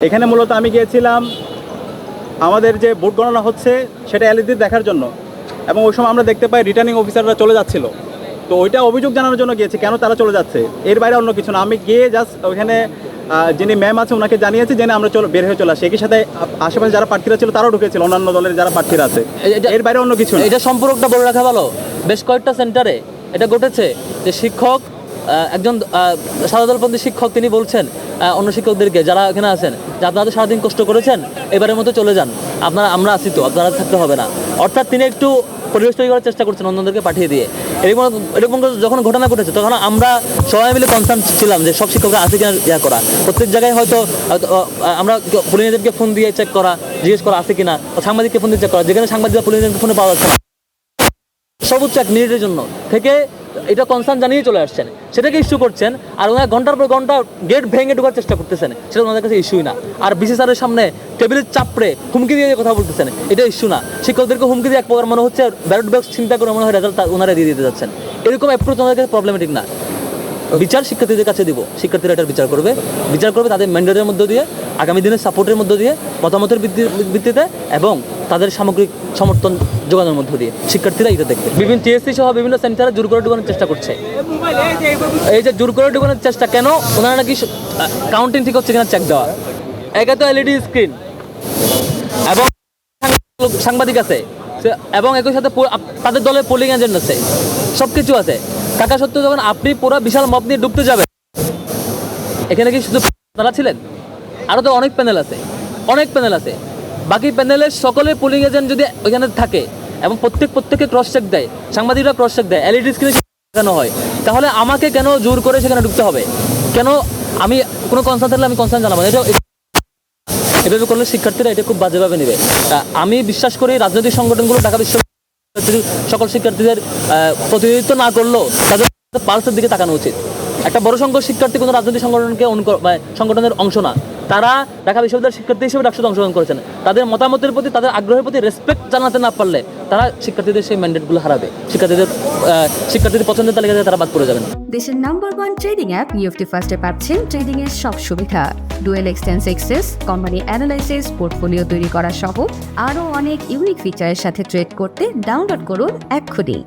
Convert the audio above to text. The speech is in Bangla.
এখানে মূলত আমি গিয়েছিলাম আমাদের যে ভোট গণনা হচ্ছে সেটা এলইডি দেখার জন্য, এবং ওই সময় আমরা দেখতে পাই রিটার্নিং অফিসাররা চলে যাচ্ছিল। তো ওইটা অভিযোগ জানানোর জন্য গিয়েছি কেন তারা চলে যাচ্ছে, এর বাইরে অন্য কিছু না। আমি গিয়ে জাস্ট ওইখানে যিনি ম্যাম আছে ওনাকে জানিয়েছি জেনে আমরা বের হয়ে চলে আসি। একই সাথে আশেপাশে যারা প্রার্থীরা ছিল তারাও ঢুকেছিল, অন্যান্য দলের যারা প্রার্থীরা আছে, এর বাইরে অন্য কিছু না। এটা সম্পর্কটা বলে রাখা ভালো। বেশ কয়েকটা সেন্টারে এটা ঘটেছে যে শিক্ষক, একজন সাদা দলপন্থী শিক্ষক, তিনি বলছেন অন্য শিক্ষকদেরকে যারা এখানে আছেন যে আপনারা তো সারাদিন কষ্ট করেছেন, এবারের মতো চলে যান, আমরা আছি তো, আপনারা থাকতে হবে না। অর্থাৎ তিনি একটু পরিবেশ তৈরি করার চেষ্টা করছেন অন্যদেরকে পাঠিয়ে দিয়ে। এরকম যখন ঘটনা ঘটেছে তখন আমরা সবাই মিলে কনসার্ন ছিলাম যে সব শিক্ষকরা আছে কিনা ইয়া করা। প্রত্যেক জায়গায় হয়তো আমরা পুলিশদেরকে ফোন দিয়ে চেক করা, জিজ্ঞেস করা আছে কিনা, সাংবাদিককে ফোন দিয়ে চেক করা, যেখানে সাংবাদিকরা পুলিশদেরকে ফোনে পাওয়া যাচ্ছে না, সর্বোচ্চ 1 মিনিটের জন্য থেকে এটা কনসার্ন জানিয়ে চলে আসছেন, সেটাকে ইস্যু করছেন। আর ওনারা ঘন্টার পর ঘন্টা গেট ভেঙে ঢোকার চেষ্টা করতেছেন, সেটা ওনাদের কাছে ইস্যুই না। আর বিসি স্যারের সামনে টেবিলের চাপড়ে হুমকি দিয়ে কথা বলতেছেন, এটা ইস্যু না। শিক্ষকদেরকে হুমকি দিয়ে এক প্রকার মনে হচ্ছে ব্যালট বক্স চিন্তা করে মনে হয় রেজাল্ট ওনারা দিয়ে দিতে যাচ্ছেন। এরকম অ্যাপ্রোচ ওনাদের কাছে প্রবলেমেটিক না। বিচার শিক্ষার্থীদের কাছে দিব, শিক্ষার্থীরা এটার বিচার করবে তাদের ম্যান্ডেটের মধ্য দিয়ে, আগামী দিনের সাপোর্টের মধ্য দিয়ে, মতামতের ভিত্তিতে এবং তাদের সামগ্রিক সমর্থন যোগানোর মধ্য দিয়ে শিক্ষার্থীরা এটা দেখবে। বিভিন্ন টিএসসি সহ বিভিন্ন সেন্টারে জোর করে ঢুকানোর চেষ্টা করছে। এই যে জোর করে ঢুকানোর চেষ্টা কেন, ওনারা নাকি কাউন্টিং ঠিক হচ্ছে কিনা চেক দেওয়া। একে তো এলইডি স্ক্রিন এবং সাংবাদিক আছে, এবং একই সাথে তাদের দলের পোলিং এজেন্ট আছে, সব কিছু আছে। থাকা সত্ত্বেও যখন আপনি পুরো বিশাল মব নিয়ে ঢুকতে যাবেন, এখানে কি শুধু তারা ছিলেন? আরও তো অনেক প্যানেল আছে। বাকি প্যানেলের সকলের পোলিং এজেন্ট যদি ওইখানে থাকে এবং প্রত্যেককে ক্রস চেক দেয়, সাংবাদিকরা ক্রস চেক দেয়, এলইডি স্ক্রিনে দেখানো হয়, তাহলে আমাকে কেন জোর করে সেখানে ঢুকতে হবে? কেন? আমি কোনো কনসার্ন থাকলে আমি কনসার্ন জানাবো। এভাবে করলে শিক্ষার্থীরা এটা খুব বাজেভাবে নেবে। আমি বিশ্বাস করি রাজনৈতিক সংগঠনগুলো ঢাকা বিশ্ববিদ্যালয়ের সকল শিক্ষার্থীদের প্রতিনিধিত্ব না করলেও তাদের পালসের দিকে তাকানো উচিত। একটা বড় সংখ্যক শিক্ষার্থী কোনো রাজনৈতিক সংগঠনের অংশ না, তারা ঢাকা বিশ্ববিদ্যালয়ের শিক্ষার্থী হিসেবে ডাকসুতে অংশগ্রহণ করেছেন। তাদের মতামতের প্রতি, তাদের আগ্রহের প্রতি রেসপেক্ট জানাতে না পারলে তারা শিক্ষার্থীদের সেই ম্যান্ডেটগুলো হারাবে, শিক্ষার্থীদের পছন্দের তালিকা থেকে তারা বাদ পড়ে যাবেন। দেশের নাম্বার 1 ট্রেডিং অ্যাপ নিফটি ফার্স্টে পাচ্ছেন ট্রেডিং এর সব সুবিধা, dual exchange access, company analysis, portfolio তৈরি করা সহ আরও অনেক ইউনিক ফিচারের সাথে ট্রেড করতে ডাউনলোড করুন এক্ষুনি।